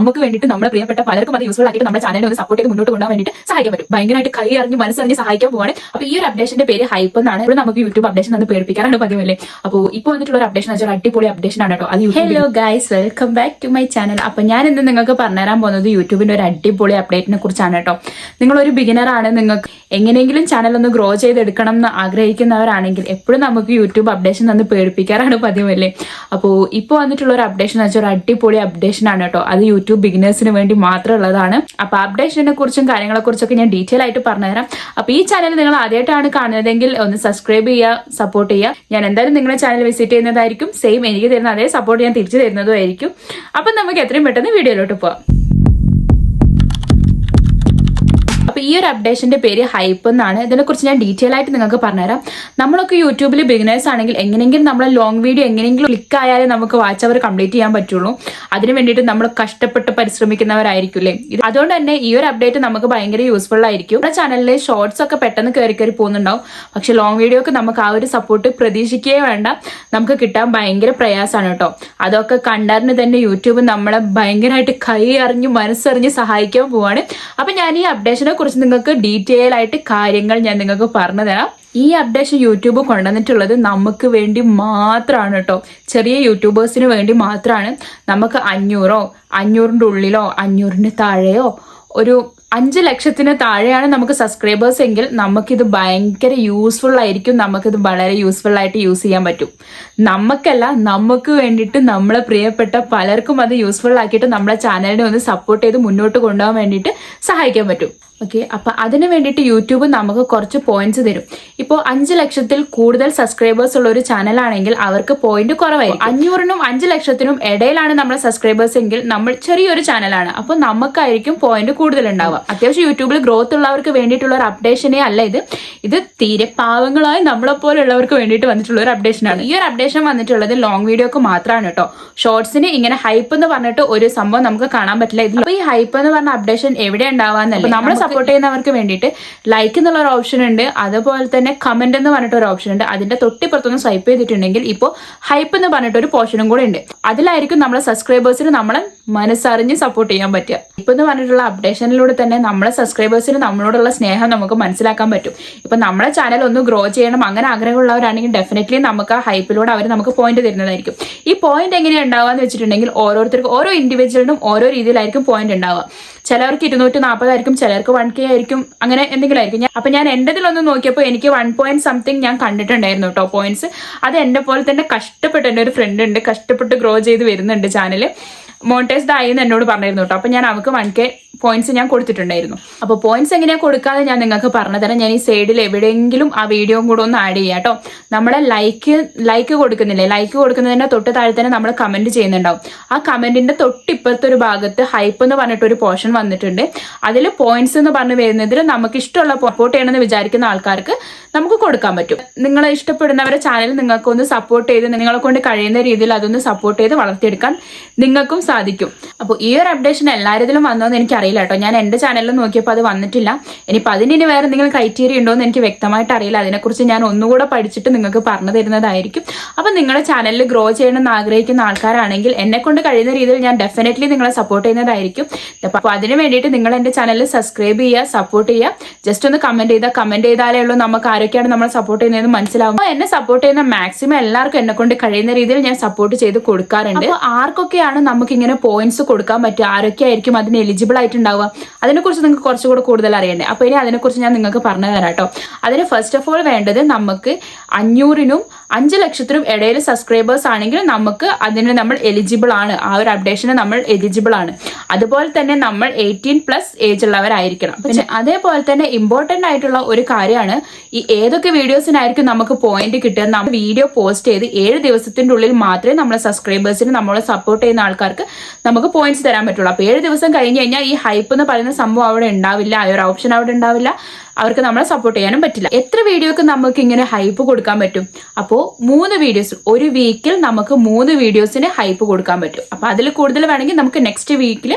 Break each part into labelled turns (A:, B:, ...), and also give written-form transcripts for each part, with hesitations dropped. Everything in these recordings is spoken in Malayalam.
A: നമുക്ക് വേണ്ടിയിട്ട് നമ്മുടെ പ്രിയപ്പെട്ട പലർക്കും അത് യൂസ്ഫുൾ ആക്കിയിട്ട് നമ്മുടെ ചാനലിനെ ഒന്ന് സപ്പോർട്ട് ചെയ്ത് മുന്നോട്ട് കൊണ്ടുപോകാൻ വേണ്ടിയിട്ട് സഹായിക്കാൻ പറ്റും. ഭയങ്കരമായിട്ട് കൈ അറിഞ്ഞ് മനസ്സറിഞ്ഞ് സഹായിക്കാൻ പോവാണ്. അപ്പോൾ ഈ ഒരു അപ്ഡേഷന്റെ പേര് ഹൈപ്പ് എന്നാണ്. ഇപ്പോൾ നമുക്ക് യൂട്യൂബ് അപ്ഡേഷൻ ഒന്ന് പേടിപ്പിക്കാനാണ് പതിവല്ലേ. അപ്പോൾ ഇപ്പോൾ വന്നിട്ടുള്ള ഒരു അപ്ഡേഷൻ വെച്ചാൽ അടിപൊളി അപ്ഡേഷൻ ആണ് കേട്ടോ. അത് hello guys, welcome back to my channel. അപ്പോൾ ഞാൻ ഇന്ന് നിങ്ങൾക്ക് പറഞ്ഞുതരാൻ പോകുന്നത് യൂട്യൂബിന്റെ ഒരു അടിപൊളി അപ്ഡേറ്റിനെ കുറിച്ചാണ് കേട്ടോ. നിങ്ങളൊരു ബിഗിനർ ആണ്, നിങ്ങൾക്ക് എങ്ങനെയെങ്കിലും ചാനൽ ഒന്ന് ഗ്രോ ചെയ്തെടുക്കണം എന്ന് ആഗ്രഹിക്കുന്നവരാണെങ്കിൽ എപ്പോഴും നമുക്ക് യൂട്യൂബ് അപ്ഡേഷൻ തന്ന് പേടിപ്പിക്കാറാണ് പതിവല്ലേ. അപ്പോൾ ഇപ്പോൾ വന്നിട്ടുള്ള ഒരു അപ്ഡേഷൻ വെച്ചാൽ ഒരു അടിപൊളി അപ്ഡേഷൻ ആണ് കേട്ടോ. അത് യൂട്യൂബ് ബിഗിനേഴ്സിന് വേണ്ടി മാത്രമുള്ളതാണ്. അപ്പൊ അപ്ഡേഷനെ കുറിച്ചും കാര്യങ്ങളെ കുറിച്ചൊക്കെ ഞാൻ ഡീറ്റെയിൽ ആയിട്ട് പറഞ്ഞുതരാം. അപ്പൊ ഈ ചാനൽ നിങ്ങൾ ആദ്യമായിട്ടാണ് കാണുന്നതെങ്കിൽ ഒന്ന് സബ്സ്ക്രൈബ് ചെയ്യുക, സപ്പോർട്ട് ചെയ്യുക. ഞാൻ എന്തായാലും നിങ്ങളുടെ ചാനൽ വിസിറ്റ് ചെയ്യുന്നതായിരിക്കും. സെയിം എനിക്ക് തരുന്ന അതേ സപ്പോർട്ട് ഞാൻ തിരിച്ചു തരുന്നതും ആയിരിക്കും. അപ്പൊ നമുക്ക് എത്രയും പെട്ടെന്ന് വീഡിയോയിലോട്ട് പോവാം. അപ്പോൾ ഈ ഒരു അപ്ഡേഷന്റെ പേര് ഹൈപ്പ് എന്നാണ്. ഇതിനെക്കുറിച്ച് ഞാൻ ഡീറ്റെയിൽ ആയിട്ട് നിങ്ങൾക്ക് പറഞ്ഞുതരാം. നമ്മളൊക്കെ യൂട്യൂബിൽ ബിഗിനേഴ്സ് ആണെങ്കിൽ എങ്ങനെയെങ്കിലും നമ്മളെ ലോങ് വീഡിയോ എങ്ങനെയെങ്കിലും ക്ലിക്ക് ആയാലേ നമുക്ക് വാച്ച് അവർ കംപ്ലീറ്റ് ചെയ്യാൻ പറ്റുള്ളൂ. അതിന് വേണ്ടിയിട്ട് നമ്മൾ കഷ്ടപ്പെട്ട് പരിശ്രമിക്കുന്നവരായിരിക്കില്ലേ. അതുകൊണ്ട് തന്നെ ഈ ഒരു അപ്ഡേറ്റ് നമുക്ക് ഭയങ്കര യൂസ്ഫുൾ ആയിരിക്കും. നമ്മുടെ ചാനലിലെ ഷോർട്സ് ഒക്കെ പെട്ടെന്ന് കയറി പോകുന്നുണ്ടാവും. പക്ഷെ ലോങ് വീഡിയോക്ക് നമുക്ക് ആ ഒരു സപ്പോർട്ട് പ്രതീക്ഷിക്കുകയേ വേണ്ട, നമുക്ക് കിട്ടാൻ ഭയങ്കര പ്രയാസമാണ് കേട്ടോ. അതൊക്കെ കണ്ടറിന് തന്നെ യൂട്യൂബ് നമ്മളെ ഭയങ്കരമായിട്ട് കൈ അറിഞ്ഞ് മനസ്സറിഞ്ഞ് സഹായിക്കാൻ പോവാണ്. അപ്പൊ ഞാൻ ഈ അപ്ഡേഷനെ കുറിച്ച് നിങ്ങൾക്ക് ഡീറ്റെയിൽ ആയിട്ട് കാര്യങ്ങൾ ഞാൻ നിങ്ങൾക്ക് പറഞ്ഞു തരാം. ഈ അപ്ഡേഷൻ യൂട്യൂബ് കൊണ്ടുവന്നിട്ടുള്ളത് നമുക്ക് വേണ്ടി മാത്രമാണ് കേട്ടോ. ചെറിയ യൂട്യൂബേഴ്സിന് വേണ്ടി മാത്രമാണ്. നമുക്ക് 500 500ന്റെ ഉള്ളിലോ 500ന് താഴെയോ ഒരു 5 ലക്ഷത്തിന് താഴെയാണ് നമുക്ക് സബ്സ്ക്രൈബേഴ്സ് എങ്കിൽ നമുക്കിത് ഭയങ്കര യൂസ്ഫുൾ ആയിരിക്കും. നമുക്കിത് വളരെ യൂസ്ഫുൾ ആയിട്ട് യൂസ് ചെയ്യാൻ പറ്റും. നമുക്കല്ല, നമുക്ക് വേണ്ടിയിട്ട് നമ്മളെ പ്രിയപ്പെട്ട പലർക്കും അത് യൂസ്ഫുൾ ആക്കിയിട്ട് നമ്മളെ ചാനലിനെ ഒന്ന് സപ്പോർട്ട് ചെയ്ത് മുന്നോട്ട് കൊണ്ടുപോകാൻ വേണ്ടിയിട്ട് സഹായിക്കാൻ പറ്റും. ഓക്കെ, അപ്പൊ അതിന് വേണ്ടിയിട്ട് യൂട്യൂബ് നമുക്ക് കുറച്ച് പോയിന്റ്സ് തരും. ഇപ്പോൾ 5 ലക്ഷത്തിൽ കൂടുതൽ സബ്സ്ക്രൈബേഴ്സ് ഉള്ള ഒരു ചാനലാണെങ്കിൽ അവർക്ക് പോയിന്റ് കുറവായിരിക്കും. 500നും 5 ലക്ഷത്തിനും ഇടയിലാണ് നമ്മളെ സബ്സ്ക്രൈബേഴ്സ് എങ്കിൽ നമ്മൾ ചെറിയൊരു ചാനലാണ്. അപ്പോൾ നമുക്കായിരിക്കും പോയിന്റ് കൂടുതൽ ഉണ്ടാവുക. അത്യാവശ്യം യൂട്യൂബിൽ ഗ്രോത്ത് ഉള്ളവർക്ക് വേണ്ടിയിട്ടുള്ള ഒരു അപ്ഡേഷനേ അല്ല ഇത് തീരെ പാവങ്ങളായി നമ്മളെ പോലുള്ളവർക്ക് വേണ്ടിയിട്ട് വന്നിട്ടുള്ള ഒരു അപ്ഡേഷനാണ്. ഈ ഒരു അപ്ഡേഷൻ വന്നിട്ടുള്ളത് ലോങ് വീഡിയോക്ക് മാത്രമാണ് കേട്ടോ. ഷോർട്സിന് ഇങ്ങനെ ഹൈപ്പ് എന്ന് പറഞ്ഞിട്ട് ഒരു സംഭവം നമുക്ക് കാണാൻ പറ്റില്ല. ഇതിൽ ഈ ഹൈപ്പ് എന്ന് പറഞ്ഞ അപ്ഡേഷൻ എവിടെ ഉണ്ടാവാന്നല്ല, നമ്മൾ സപ്പോർട്ട് ചെയ്യുന്നവർക്ക് വേണ്ടിയിട്ട് ലൈക്ക് എന്നുള്ള ഒരു ഓപ്ഷൻ ഉണ്ട്. അതുപോലെ തന്നെ കമന്റ് എന്ന് പറഞ്ഞിട്ട് ഒരു ഓപ്ഷൻ ഉണ്ട്. അതിന്റെ തൊട്ടിപ്പുറത്തൊന്ന് സ്വൈപ്പ് ചെയ്തിട്ടുണ്ടെങ്കിൽ ഇപ്പോൾ ഹൈപ്പ് എന്ന് പറഞ്ഞിട്ട് ഒരു പോർഷനും കൂടെ ഉണ്ട്. അതിലായിരിക്കും നമ്മളെ സബ്സ്ക്രൈബേഴ്സിന് നമ്മളെ മനസ്സറിഞ്ഞ് സപ്പോർട്ട് ചെയ്യാൻ പറ്റുക. ഇപ്പൊ എന്ന് പറഞ്ഞിട്ടുള്ള അപ്ഡേഷനിലൂടെ തന്നെ നമ്മളെ സബ്സ്ക്രൈബേഴ്സിന് നമ്മളോടുള്ള സ്നേഹം നമുക്ക് മനസ്സിലാക്കാൻ പറ്റും. ഇപ്പൊ നമ്മളെ ചാനൽ ഒന്ന് ഗ്രോ ചെയ്യണം അങ്ങനെ ആഗ്രഹമുള്ളവരാണെങ്കിൽ ഡെഫിനറ്റ്ലി നമുക്ക് ആ ഹൈപ്പിലൂടെ അവർ നമുക്ക് പോയിന്റ് തരുന്നതായിരിക്കും. ഈ പോയിന്റ് എങ്ങനെയാണ് ഉണ്ടാവുക എന്ന് വെച്ചിട്ടുണ്ടെങ്കിൽ ഓരോരുത്തർക്കും ഓരോ ഇൻഡിവിജ്വലിനും ഓരോ രീതിയിലായിരിക്കും പോയിന്റ് ഉണ്ടാവുക. ചിലർക്ക് 240 ആയിരിക്കും, ചിലർക്ക് 1K ആയിരിക്കും, അങ്ങനെ എന്തെങ്കിലും ആയിരിക്കും. അപ്പൊ ഞാൻ എന്റേതിലൊന്ന് നോക്കിയപ്പോൾ എനിക്ക് 1 point something ഞാൻ കണ്ടിട്ടുണ്ടായിരുന്നു കേട്ടോ പോയിന്റ്സ്. അത് എന്റെ പോലെ തന്നെ കഷ്ടപ്പെട്ട് എൻ്റെ ഒരു ഫ്രണ്ട് ഉണ്ട്, കഷ്ടപ്പെട്ട് ഗ്രോ ചെയ്ത് വരുന്നുണ്ട് ചാനൽ. മോണിറ്റൈസ്ഡ് ആയി എന്ന് എന്നോട് പറഞ്ഞിരുന്നു കേട്ടോ. അപ്പൊ ഞാൻ അവർക്ക് 1K പോയിന്റ്സ് ഞാൻ കൊടുത്തിട്ടുണ്ടായിരുന്നു. അപ്പോൾ പോയിന്റ്സ് എങ്ങനെയാണ് കൊടുക്കാതെ ഞാൻ നിങ്ങൾക്ക് പറഞ്ഞു തരാം. ഞാൻ ഈ സൈഡിൽ എവിടെയെങ്കിലും ആ വീഡിയോയും കൂടെ ഒന്ന് ആഡ് ചെയ്യാം കേട്ടോ. നമ്മളെ ലൈക്ക് കൊടുക്കുന്നില്ലേ, ലൈക്ക് കൊടുക്കുന്നതിന്റെ തൊട്ട് താഴെ തന്നെ നമ്മൾ കമന്റ് ചെയ്യുന്നുണ്ടാവും. ആ കമന്റിന്റെ തൊട്ടിപ്പുറത്തെ ഒരു ഭാഗത്ത് ഹൈപ്പ് എന്ന് പറഞ്ഞിട്ട് ഒരു പോർഷൻ വന്നിട്ടുണ്ട്. അതിൽ പോയിന്റ്സ് എന്ന് പറഞ്ഞു വരുന്നതിൽ നമുക്ക് ഇഷ്ടമുള്ള സപ്പോർട്ട് ചെയ്യണമെന്ന് വിചാരിക്കുന്ന ആൾക്കാർക്ക് നമുക്ക് കൊടുക്കാൻ പറ്റും. നിങ്ങളെ ഇഷ്ടപ്പെടുന്നവരെ ചാനൽ നിങ്ങൾക്കൊന്ന് സപ്പോർട്ട് ചെയ്ത് നിങ്ങളെ കൊണ്ട് കഴിയുന്ന രീതിയിൽ അതൊന്ന് സപ്പോർട്ട് ചെയ്ത് വളർത്തിയെടുക്കാൻ നിങ്ങൾക്കും സാധിക്കും. അപ്പോൾ ഈ ഒരു അപ്ഡേഷൻ എല്ലാവരിലും വന്നതെന്ന് എനിക്കറിയില്ല കേട്ടോ. ഞാൻ എന്റെ ചാനലിൽ നോക്കിയപ്പോൾ അത് വന്നിട്ടില്ല. ഇനിയിപ്പോൾ അതിന് വേറെ എന്തെങ്കിലും ക്രൈറ്റീരിയ ഉണ്ടോ എന്ന് എനിക്ക് വ്യക്തമായിട്ട് അറിയില്ല. അതിനെക്കുറിച്ച് ഞാൻ ഒന്നുകൂടെ പഠിച്ചിട്ട് നിങ്ങൾക്ക് പറഞ്ഞു തരുന്നതായിരിക്കും. അപ്പം നിങ്ങളുടെ ചാനലിൽ ഗ്രോ ചെയ്യണമെന്ന് ആഗ്രഹിക്കുന്ന ആൾക്കാരാണെങ്കിൽ എന്നെ കൊണ്ട് കഴിയുന്ന രീതിയിൽ ഞാൻ ഡെഫിനറ്റ്ലി നിങ്ങളെ സപ്പോർട്ട് ചെയ്യുന്നതായിരിക്കും. അപ്പോൾ അതിന് വേണ്ടിയിട്ട് നിങ്ങൾ എന്റെ ചാനലിൽ സബ്സ്ക്രൈബ് ചെയ്യുക, സപ്പോർട്ട് ചെയ്യുക. ജസ്റ്റ് ഒന്ന് കമന്റ് ചെയ്താലേ ഉള്ളൂ നമുക്ക് ആരൊക്കെയാണ് നമ്മളെ സപ്പോർട്ട് ചെയ്യുന്നതെന്ന് മനസ്സിലാവും. എന്നെ സപ്പോർട്ട് ചെയ്യുന്ന മാക്സിമം എല്ലാവർക്കും എന്നെ കൊണ്ട് കഴിയുന്ന രീതിയിൽ ഞാൻ സപ്പോർട്ട് ചെയ്ത് കൊടുക്കാറുണ്ട്. അപ്പോൾ ആർക്കൊക്കെയാണ് നമുക്ക് ഇങ്ങനെ പോയിന്റ്സ് കൊടുക്കാൻ പറ്റുക, ആരൊക്കെ ആയിരിക്കും അതിന് എലിജിബിൾ ആയിട്ടുണ്ടാവുക, അതിനെക്കുറിച്ച് നിങ്ങൾക്ക് കുറച്ചുകൂടെ കൂടുതൽ അറിയണ്ടേ. അപ്പോൾ ഇനി അതിനെക്കുറിച്ച് ഞാൻ നിങ്ങൾക്ക് പറഞ്ഞു തരാം കേട്ടോ. അതിന് ഫസ്റ്റ് ഓഫ് ഓൾ വേണ്ടത് നമുക്ക് 500നും 5 ലക്ഷത്തിനും ഇടയിൽ സബ്സ്ക്രൈബേഴ്സ് ആണെങ്കിൽ നമുക്ക് അതിന് നമ്മൾ എലിജിബിൾ ആണ്. ആ ഒരു അപ്ഡേഷന് നമ്മൾ എലിജിബിൾ ആണ്. അതുപോലെ തന്നെ നമ്മൾ 18+ ഏജ് ഉള്ളവരായിരിക്കണം. പിന്നെ അതേപോലെ തന്നെ ഇമ്പോർട്ടന്റ് ആയിട്ടുള്ള ഒരു കാര്യമാണ് ഈ ഏതൊക്കെ വീഡിയോസിനായിരിക്കും നമുക്ക് പോയിന്റ് കിട്ടുക. നമ്മൾ വീഡിയോ പോസ്റ്റ് ചെയ്ത് 7 ദിവസത്തിന്റെ ഉള്ളിൽ മാത്രമേ നമ്മളെ സബ്സ്ക്രൈബേഴ്സിന് നമ്മളെ സപ്പോർട്ട് ചെയ്യുന്ന ആൾക്കാർക്ക് നമുക്ക് പോയിന്റ്സ് തരാൻ പറ്റുള്ളൂ. അപ്പോൾ 7 ദിവസം കഴിഞ്ഞ് കഴിഞ്ഞാൽ ഈ ഹൈപ്പ് എന്ന് പറയുന്ന സംഭവം അവിടെ ഉണ്ടാവില്ല, ആ ഒരു ഓപ്ഷൻ അവിടെ ഉണ്ടാവില്ല. അവർക്ക് നമ്മളെ സപ്പോർട്ട് ചെയ്യാനും പറ്റില്ല. എത്ര വീഡിയോക്ക് നമുക്ക് ഇങ്ങനെ ഹൈപ്പ് കൊടുക്കാൻ പറ്റും? അപ്പോൾ 3 വീഡിയോസ്, ഒരു വീക്കിൽ നമുക്ക് 3 വീഡിയോസിന് ഹൈപ്പ് കൊടുക്കാൻ പറ്റും. അപ്പൊ അതിൽ കൂടുതൽ വേണമെങ്കിൽ നമുക്ക് നെക്സ്റ്റ് വീക്കിൽ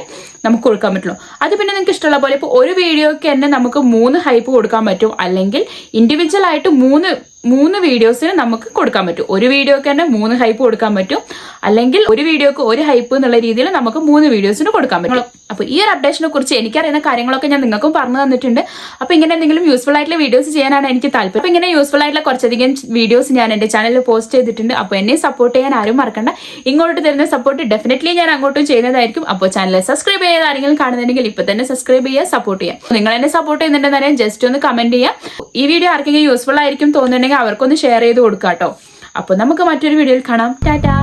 A: നമുക്ക് കൊടുക്കാൻ പറ്റുള്ളൂ. അത് പിന്നെ നിങ്ങൾക്ക് ഇഷ്ടമുള്ള പോലെ ഇപ്പോൾ ഒരു വീഡിയോക്ക് തന്നെ നമുക്ക് 3 ഹൈപ്പ് കൊടുക്കാൻ പറ്റും. അല്ലെങ്കിൽ ഇൻഡിവിജ്വൽ ആയിട്ട് 3 3 വീഡിയോസിന് നമുക്ക് കൊടുക്കാൻ പറ്റും. ഒരു വീഡിയോക്ക് തന്നെ 3 ഹൈപ്പ് കൊടുക്കാൻ പറ്റും, അല്ലെങ്കിൽ ഒരു വീഡിയോക്ക് 1 ഹൈപ്പ് എന്നുള്ള രീതിയിൽ നമുക്ക് 3 വീഡിയോസിന് കൊടുക്കാൻ പറ്റും. അപ്പോൾ ഈ ഒരു അപ്ഡേഷനെ കുറിച്ച് എനിക്കറിയുന്ന കാര്യങ്ങളൊക്കെ ഞാൻ നിങ്ങൾക്കും പറഞ്ഞു തന്നിട്ടുണ്ട്. അപ്പോൾ ഇങ്ങനെ എന്തെങ്കിലും യൂസ്ഫുൾ ആയിട്ടുള്ള വീഡിയോസ് ചെയ്യാനാണ് എനിക്ക് താല്പര്യം. അപ്പോൾ ഇങ്ങനെ യൂസ്ഫുൾ ആയിട്ടുള്ള കുറച്ചധികം വീഡിയോസ് ഞാൻ എൻ്റെ ചാനലിൽ പോസ്റ്റ് ചെയ്തിട്ടുണ്ട്. അപ്പോൾ എന്നെ സപ്പോർട്ട് ചെയ്യാൻ ആരും മറക്കണ്ട. ഇങ്ങോട്ട് തരുന്ന സപ്പോർട്ട് ഡെഫിനറ്റ്ലി ഞാൻ അങ്ങോട്ടും ചെയ്യുന്നതായിരിക്കും. അപ്പോൾ ചാനൽ സബ്സ്ക്രൈബ് ചെയ്യാൻ ആരെങ്കിലും കാണുന്നുണ്ടെങ്കിൽ ഇപ്പൊ തന്നെ സബ്സ്ക്രൈബ് ചെയ്യുക, സപ്പോർട്ട് ചെയ്യുക. നിങ്ങൾ എന്നെ സപ്പോർട്ട് ചെയ്യുന്നുണ്ടെന്ന് അറിയാൻ ജസ്റ്റ് ഒന്ന് കമന്റ് ചെയ്യുക. ഈ വീഡിയോ ആർക്കെങ്കിലും യൂസ്ഫുൾ ആയിരിക്കും തോന്നുന്നുണ്ടെങ്കിൽ അവർക്കൊന്ന് ഷെയർ ചെയ്ത് കൊടുക്കാം കേട്ടോ. അപ്പോൾ നമുക്ക് മറ്റൊരു വീഡിയോയിൽ കാണാം. ടാറ്റാ.